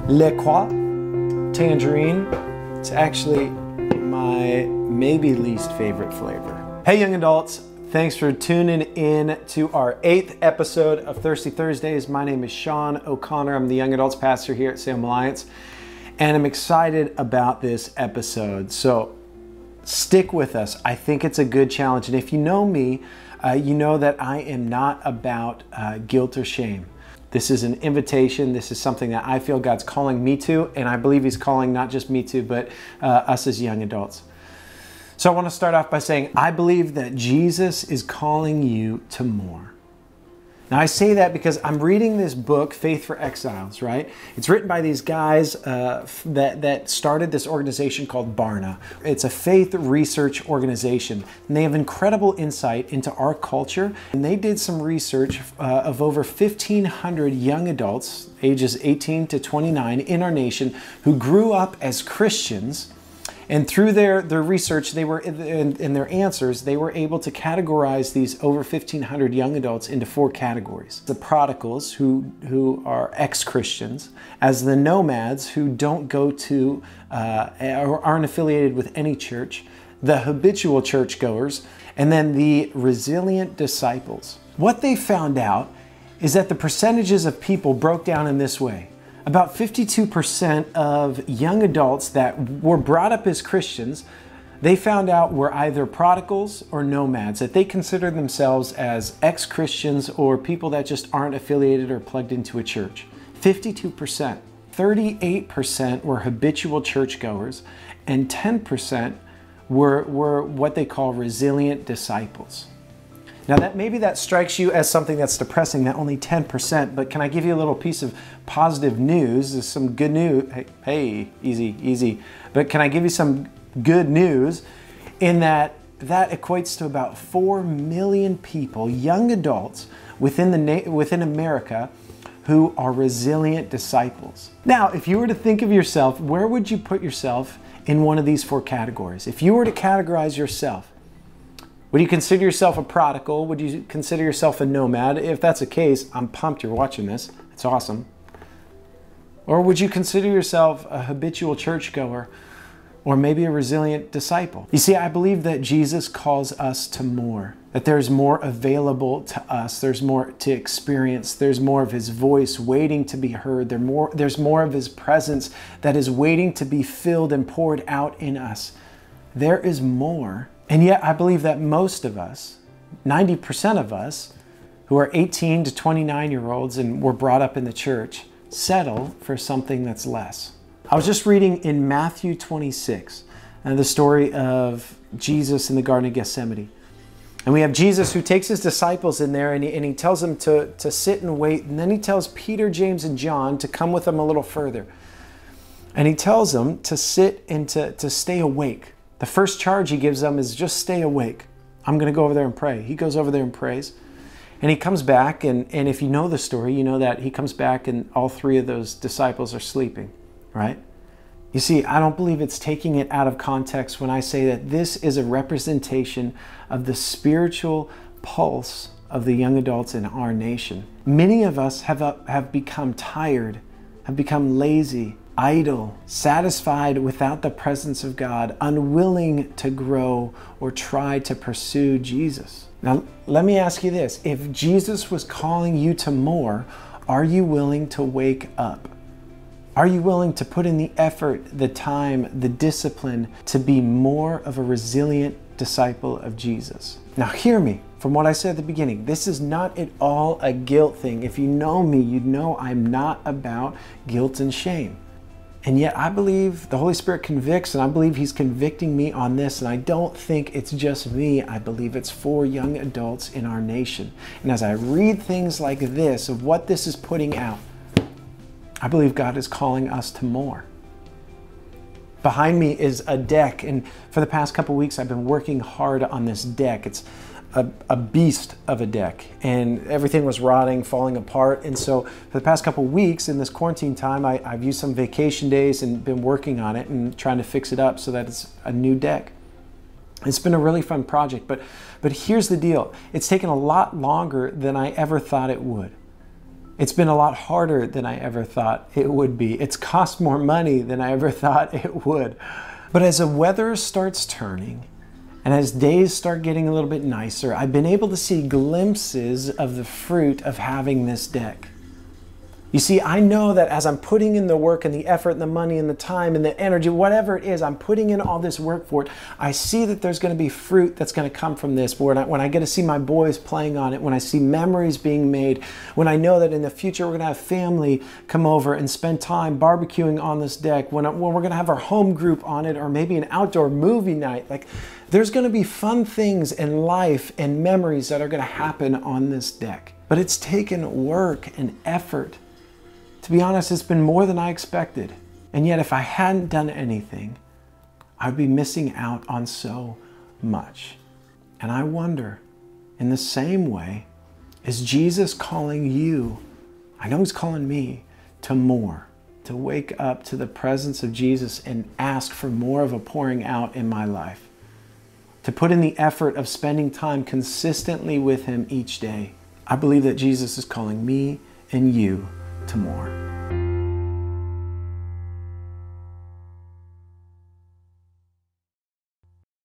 Le Croix, tangerine. It's actually my maybe least favorite flavor. Hey young adults, thanks for tuning in to our 8th episode of Thirsty Thursdays. My name is Sean O'Connor. I'm the young adults pastor here at Salem Alliance, and I'm excited about this episode. So stick with us. I think it's a good challenge. And if you know me, you know that I am not about guilt or shame. This is an invitation. This is something that I feel God's calling me to, and I believe He's calling not just me to, but us as young adults. So I want to start off by saying, I believe that Jesus is calling you to more. Now I say that because I'm reading this book, Faith for Exiles, right? It's written by these guys that started this organization called Barna. It's a faith research organization, and they have incredible insight into our culture. And they did some research of over 1,500 young adults, ages 18 to 29 in our nation, who grew up as Christians. And through their research, they were in their answers, they were able to categorize these over 1,500 young adults into 4 categories. The prodigals, who are ex-Christians, as the nomads, who don't go to or aren't affiliated with any church, the habitual churchgoers, and then the resilient disciples. What they found out is that the percentages of people broke down in this way. About 52% of young adults that were brought up as Christians, they found out were either prodigals or nomads, that they consider themselves as ex-Christians or people that just aren't affiliated or plugged into a church. 52%. 38% were habitual churchgoers, and 10% were what they call resilient disciples. Now maybe that strikes you as something that's depressing, that only 10%, but can I give you a little piece of positive news? There's some good news. Hey, easy. But can I give you some good news in that equates to about 4 million people, young adults within America, who are resilient disciples. Now, if you were to think of yourself, where would you put yourself in one of these 4 categories? If you were to categorize yourself, would you consider yourself a prodigal? Would you consider yourself a nomad? If that's the case, I'm pumped you're watching this. It's awesome. Or would you consider yourself a habitual churchgoer or maybe a resilient disciple? You see, I believe that Jesus calls us to more, that there's more available to us. There's more to experience. There's more of His voice waiting to be heard. There's more of His presence that is waiting to be filled and poured out in us. There is more. And yet I believe that most of us, 90% of us, who are 18 to 29-year-olds and were brought up in the church, settle for something that's less. I was just reading in Matthew 26, the story of Jesus in the Garden of Gethsemane. And we have Jesus who takes His disciples in there and he tells them to sit and wait. And then He tells Peter, James, and John to come with Him a little further. And He tells them to sit and to stay awake. The first charge He gives them is just stay awake. I'm going to go over there and pray. He goes over there and prays. And He comes back, and if you know the story, you know that He comes back and all 3 of those disciples are sleeping, right? You see, I don't believe it's taking it out of context when I say that this is a representation of the spiritual pulse of the young adults in our nation. Many of us have become tired, have become lazy, idle, satisfied without the presence of God, unwilling to grow or try to pursue Jesus. Now, let me ask you this. If Jesus was calling you to more, are you willing to wake up? Are you willing to put in the effort, the time, the discipline to be more of a resilient disciple of Jesus? Now, hear me. From what I said at the beginning, this is not at all a guilt thing. If you know me, you know I'm not about guilt and shame. And yet I believe the Holy Spirit convicts, and I believe He's convicting me on this. And I don't think it's just me. I believe it's for young adults in our nation. And as I read things like this, of what this is putting out, I believe God is calling us to more. Behind me is a deck. And for the past couple weeks, I've been working hard on this deck. It's a beast of a deck, and everything was rotting, falling apart. And so for the past couple weeks in this quarantine time, I've used some vacation days and been working on it and trying to fix it up so that it's a new deck. It's been a really fun project, but here's the deal. It's taken a lot longer than I ever thought it would. It's been a lot harder than I ever thought it would be. It's cost more money than I ever thought it would. But as the weather starts turning, and as days start getting a little bit nicer, I've been able to see glimpses of the fruit of having this deck. You see, I know that as I'm putting in the work and the effort and the money and the time and the energy, whatever it is, I'm putting in all this work for it. I see that there's going to be fruit that's going to come from this. But when I get to see my boys playing on it, when I see memories being made, when I know that in the future we're going to have family come over and spend time barbecuing on this deck, when we're going to have our home group on it, or maybe an outdoor movie night, like there's going to be fun things in life and memories that are going to happen on this deck. But it's taken work and effort. To be honest, it's been more than I expected. And yet, if I hadn't done anything, I'd be missing out on so much. And I wonder, in the same way, is Jesus calling you? I know he's calling me to more, to wake up to the presence of Jesus and ask for more of a pouring out in my life, to put in the effort of spending time consistently with him each day. I believe that Jesus is calling me and you to more.